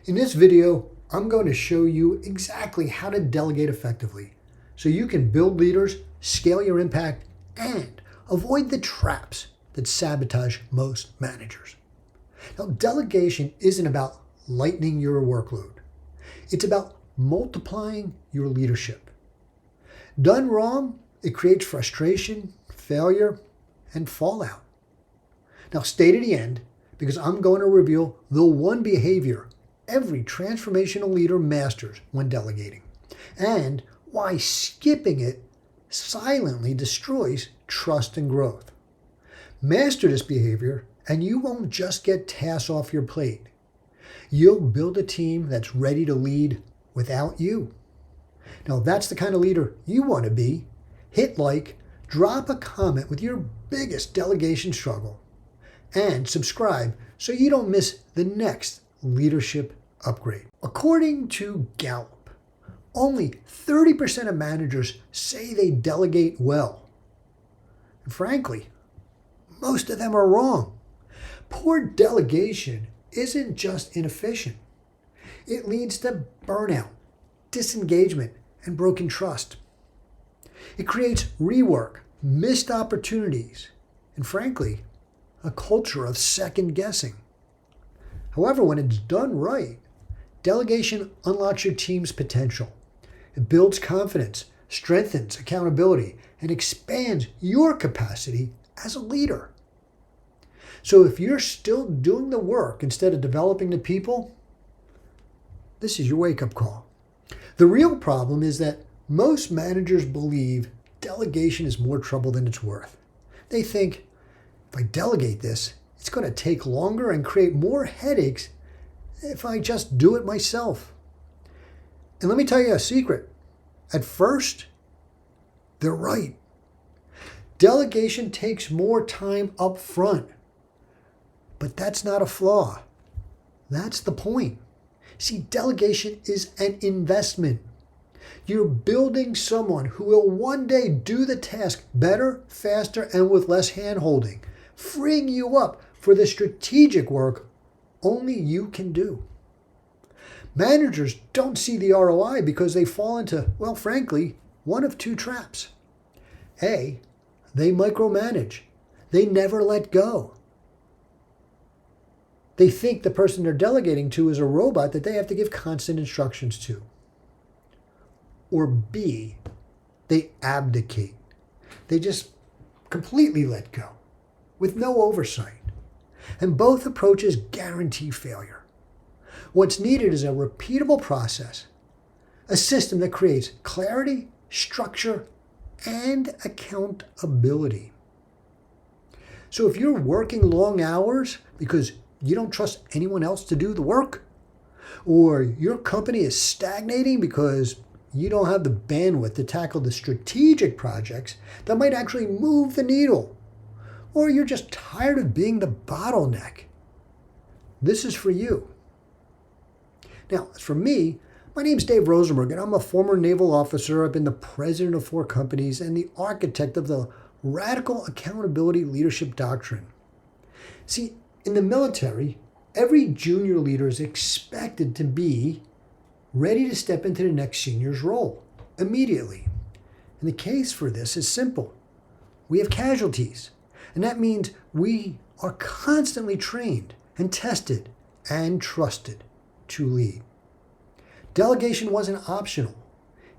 In this video, I'm going to show you exactly how to delegate effectively so you can build leaders, scale your impact, and avoid the traps that sabotage most managers. Now, delegation isn't about lightening your workload. It's about multiplying your leadership. Done wrong, it creates frustration, failure, and fallout. Now, stay to the end because I'm going to reveal the one behavior every transformational leader masters when delegating, and why skipping it silently destroys trust and growth. Master this behavior, and you won't just get tasks off your plate. You'll build a team that's ready to lead without you. Now, if that's the kind of leader you want to be, hit like, drop a comment with your biggest delegation struggle, and subscribe so you don't miss the next leadership upgrade. According to Gallup, only 30% of managers say they delegate well. And frankly, most of them are wrong. Poor delegation isn't just inefficient. It leads to burnout, disengagement, and broken trust. It creates rework, missed opportunities, and frankly, a culture of second guessing. However, when it's done right, delegation unlocks your team's potential. It builds confidence, strengthens accountability, and expands your capacity as a leader. So if you're still doing the work instead of developing the people, this is your wake-up call. The real problem is that most managers believe delegation is more trouble than it's worth. They think, if I delegate this, it's going to take longer and create more headaches if I just do it myself. And let me tell you a secret. At first, they're right. Delegation takes more time up front. But that's not a flaw. That's the point. See, delegation is an investment. You're building someone who will one day do the task better, faster, and with less hand-holding, freeing you up for the strategic work only you can do. Managers don't see the ROI because they fall into, well, frankly, one of two traps. A, they micromanage. They never let go. They think the person they're delegating to is a robot that they have to give constant instructions to. Or B, they abdicate. They just completely let go with no oversight. And both approaches guarantee failure. What's needed is a repeatable process, a system that creates clarity, structure, and accountability. So if you're working long hours because you don't trust anyone else to do the work, or your company is stagnating because you don't have the bandwidth to tackle the strategic projects that might actually move the needle, or you're just tired of being the bottleneck, this is for you. Now, as for me, my name's Dave Rosenberg, and I'm a former naval officer. I've been the president of 4 companies and the architect of the radical accountability leadership doctrine. See, in the military, every junior leader is expected to be ready to step into the next senior's role immediately. And the case for this is simple. We have casualties, and that means we are constantly trained and tested and trusted to lead. Delegation wasn't optional.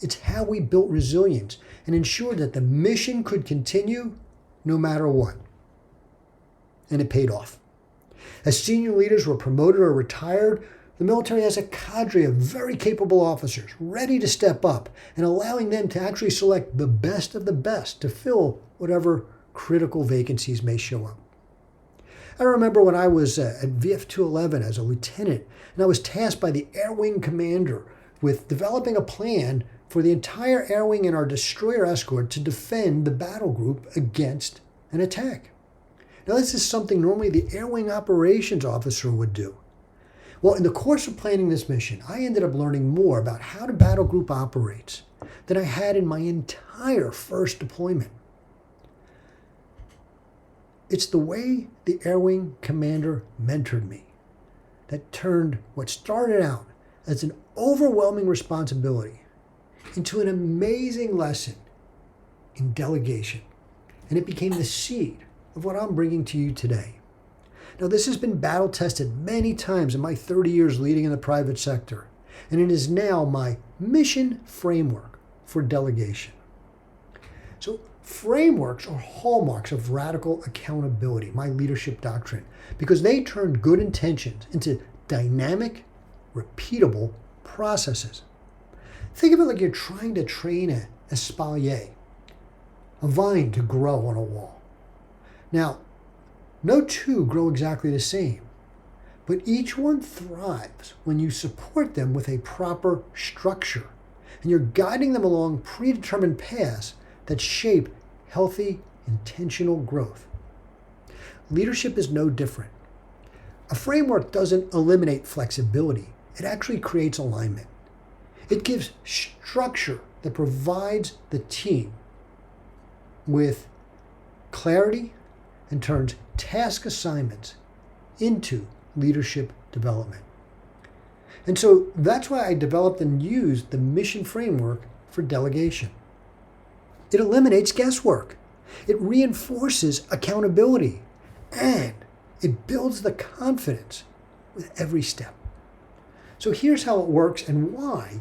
It's how we built resilience and ensured that the mission could continue no matter what. And it paid off. As senior leaders were promoted or retired, the military has a cadre of very capable officers ready to step up and allowing them to actually select the best of the best to fill whatever critical vacancies may show up. I remember when I was at VF 211 as a lieutenant, and I was tasked by the Air Wing commander with developing a plan for the entire Air Wing and our destroyer escort to defend the battle group against an attack. Now, this is something normally the Air Wing operations officer would do. Well, in the course of planning this mission, I ended up learning more about how the battle group operates than I had in my entire first deployment. It's the way the Air Wing commander mentored me that turned what started out as an overwhelming responsibility into an amazing lesson in delegation. And it became the seed of what I'm bringing to you today. Now, this has been battle tested many times in my 30 years leading in the private sector, and it is now my mission framework for delegation. So, frameworks are hallmarks of radical accountability, my leadership doctrine, because they turn good intentions into dynamic, repeatable processes. Think of it like you're trying to train an espalier, a vine to grow on a wall. Now, no two grow exactly the same, but each one thrives when you support them with a proper structure, and you're guiding them along predetermined paths that shape healthy, intentional growth. Leadership is no different. A framework doesn't eliminate flexibility. It actually creates alignment. It gives structure that provides the team with clarity and turns task assignments into leadership development. And so that's why I developed and used the mission framework for delegation. It eliminates guesswork. It reinforces accountability, and it builds the confidence with every step. So here's how it works and why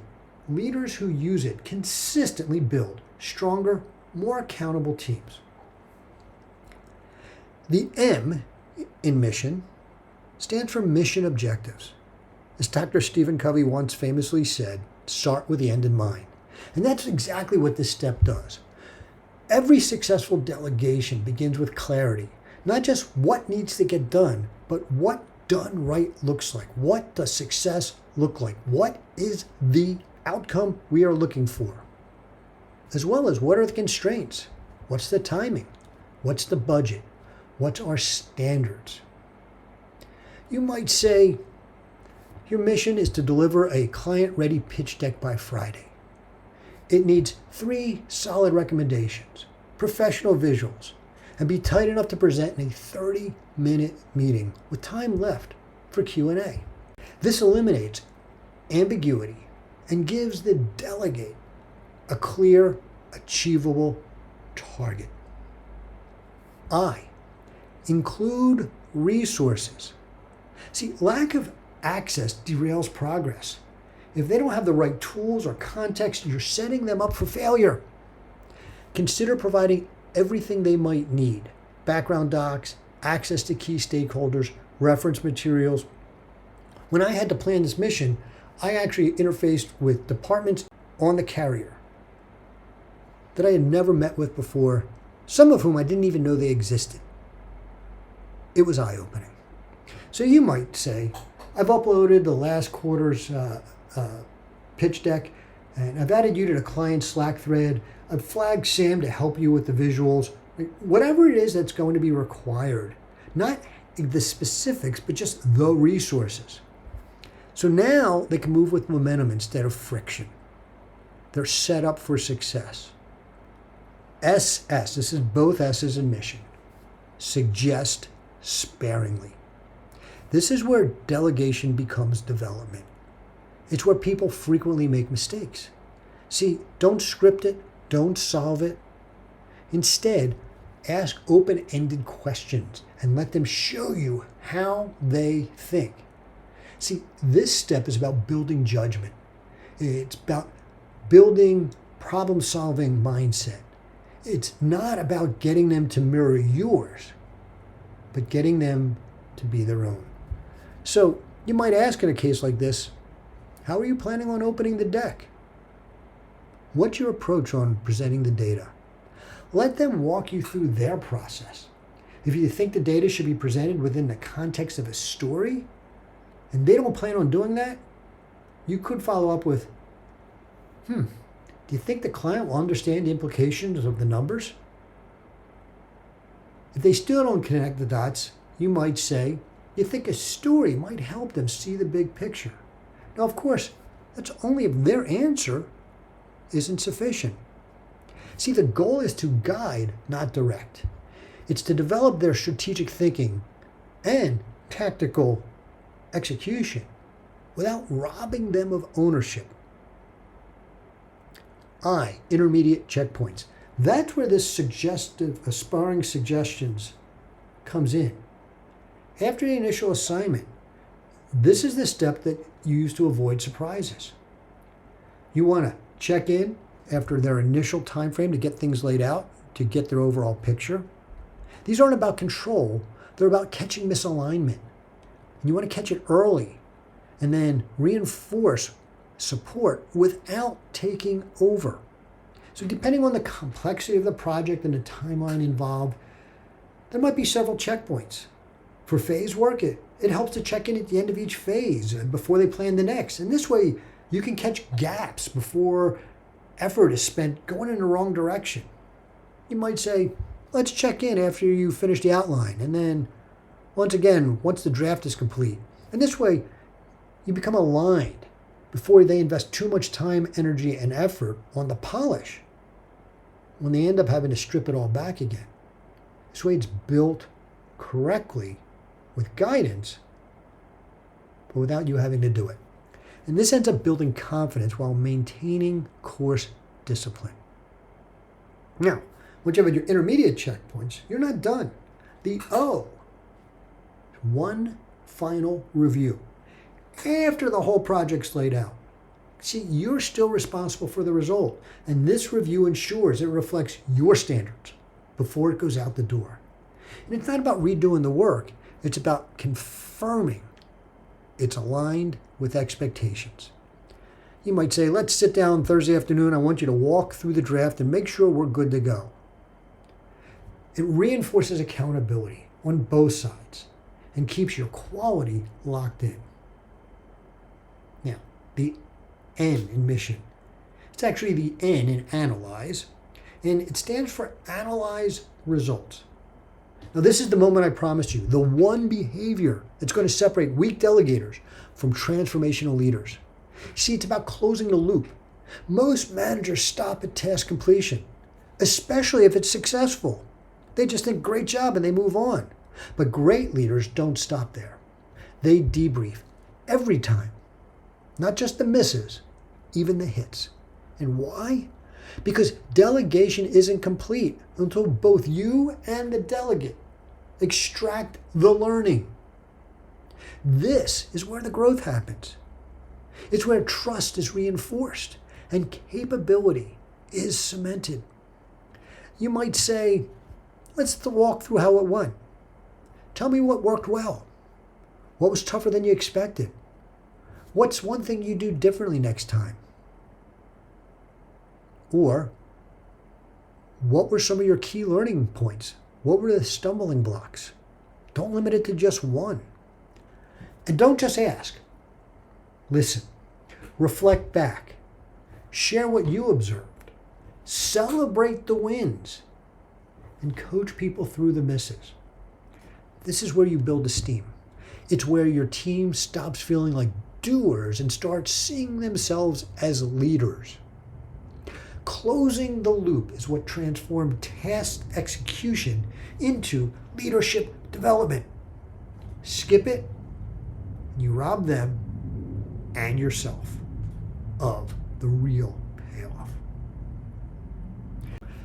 leaders who use it consistently build stronger, more accountable teams. The M in mission stands for mission objectives. As Dr. Stephen Covey once famously said, start with the end in mind. And that's exactly what this step does. Every successful delegation begins with clarity, not just what needs to get done, but what done right looks like. What does success look like? What is the outcome we are looking for? As well as what are the constraints? What's the timing? What's the budget? What's our standards? You might say your mission is to deliver a client-ready pitch deck by Friday. It needs 3 solid recommendations, professional visuals, and be tight enough to present in a 30-minute meeting with time left for Q&A. This eliminates ambiguity and gives the delegate a clear, achievable target. I include resources. See, lack of access derails progress. If they don't have the right tools or context, you're setting them up for failure. Consider providing everything they might need: background docs, access to key stakeholders, reference materials. When I had to plan this mission, I actually interfaced with departments on the carrier that I had never met with before, some of whom I didn't even know they existed. It was eye-opening. So you might say, I've uploaded the last quarter's pitch deck, and I've added you to the client Slack thread. I've flagged Sam to help you with the visuals. Whatever it is that's going to be required, not the specifics, but just the resources. So now they can move with momentum instead of friction. They're set up for success. SS, this is both S's in mission. Suggest sparingly. This is where delegation becomes development. It's where people frequently make mistakes. See, don't script it, don't solve it. Instead, ask open-ended questions and let them show you how they think. See, this step is about building judgment. It's about building problem-solving mindset. It's not about getting them to mirror yours, but getting them to be their own. So you might ask in a case like this, how are you planning on opening the deck? What's your approach on presenting the data? Let them walk you through their process. If you think the data should be presented within the context of a story, and they don't plan on doing that, you could follow up with, do you think the client will understand the implications of the numbers? If they still don't connect the dots, you might say, you think a story might help them see the big picture. Now, of course, that's only if their answer isn't sufficient. See, the goal is to guide, not direct. It's to develop their strategic thinking and tactical execution without robbing them of ownership. Intermediate checkpoints. That's where this suggestive, aspiring suggestions comes in. After the initial assignment, this is the step that you use to avoid surprises. You want to check in after their initial time frame to get things laid out, to get their overall picture. These aren't about control, they're about catching misalignment. And you want to catch it early and then reinforce support without taking over. So depending on the complexity of the project and the timeline involved, there might be several checkpoints. For phase work, it helps to check in at the end of each phase before they plan the next. And this way, you can catch gaps before effort is spent going in the wrong direction. You might say, let's check in after you finish the outline. And then, once the draft is complete. And this way, you become aligned before they invest too much time, energy, and effort on the polish when they end up having to strip it all back again. This way, it's built correctly with guidance, but without you having to do it. And this ends up building confidence while maintaining course discipline. Now, once you have your intermediate checkpoints, you're not done. The O, one final review. After the whole project's laid out. See, you're still responsible for the result, and this review ensures it reflects your standards before it goes out the door. And it's not about redoing the work, it's about confirming it's aligned with expectations. You might say, let's sit down Thursday afternoon. I want you to walk through the draft and make sure we're good to go. It reinforces accountability on both sides and keeps your quality locked in. Now, the N in mission. It's actually the N in analyze, and it stands for analyze results. Now, this is the moment I promised you, the one behavior that's going to separate weak delegators from transformational leaders. See, it's about closing the loop. Most managers stop at task completion, especially if it's successful. They just think, great job, and they move on. But great leaders don't stop there. They debrief every time, not just the misses, even the hits. And why? Because delegation isn't complete until both you and the delegate extract the learning. This is where the growth happens. It's where trust is reinforced and capability is cemented. You might say, let's walk through how it went. Tell me what worked well. What was tougher than you expected? What's one thing you do differently next time? Or, what were some of your key learning points? What were the stumbling blocks? Don't limit it to just one. And don't just ask. Listen. Reflect back. Share what you observed. Celebrate the wins. And coach people through the misses. This is where you build esteem. It's where your team stops feeling like doers and starts seeing themselves as leaders. Closing the loop is what transformed task execution into leadership development. Skip it, you rob them and yourself of the real payoff.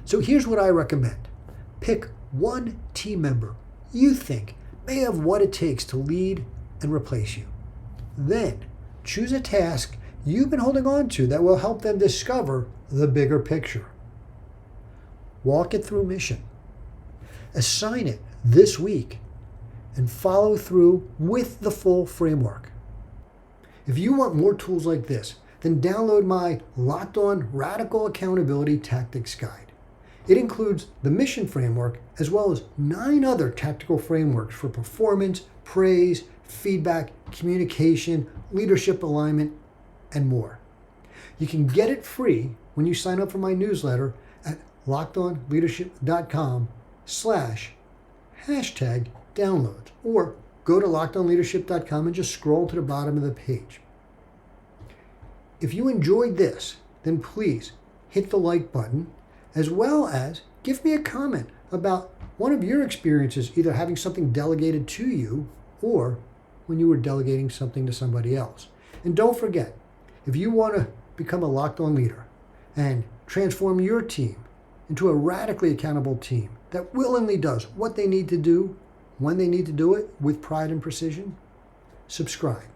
So here's what I recommend. Pick one team member you think may have what it takes to lead and replace you. Then choose a task you've been holding on to that will help them discover the bigger picture. Walk it through mission. Assign it this week and follow through with the full framework. If you want more tools like this, then download my Locked On Radical Accountability Tactics Guide. It includes the mission framework as well as 9 other tactical frameworks for performance, praise, feedback, communication, leadership alignment, and more. You can get it free when you sign up for my newsletter at lockedonleadership.com/downloads or go to lockedonleadership.com and just scroll to the bottom of the page. If you enjoyed this, then please hit the like button as well as give me a comment about one of your experiences, either having something delegated to you or when you were delegating something to somebody else. And don't forget, if you want to become a locked-on leader and transform your team into a radically accountable team that willingly does what they need to do when they need to do it with pride and precision, subscribe.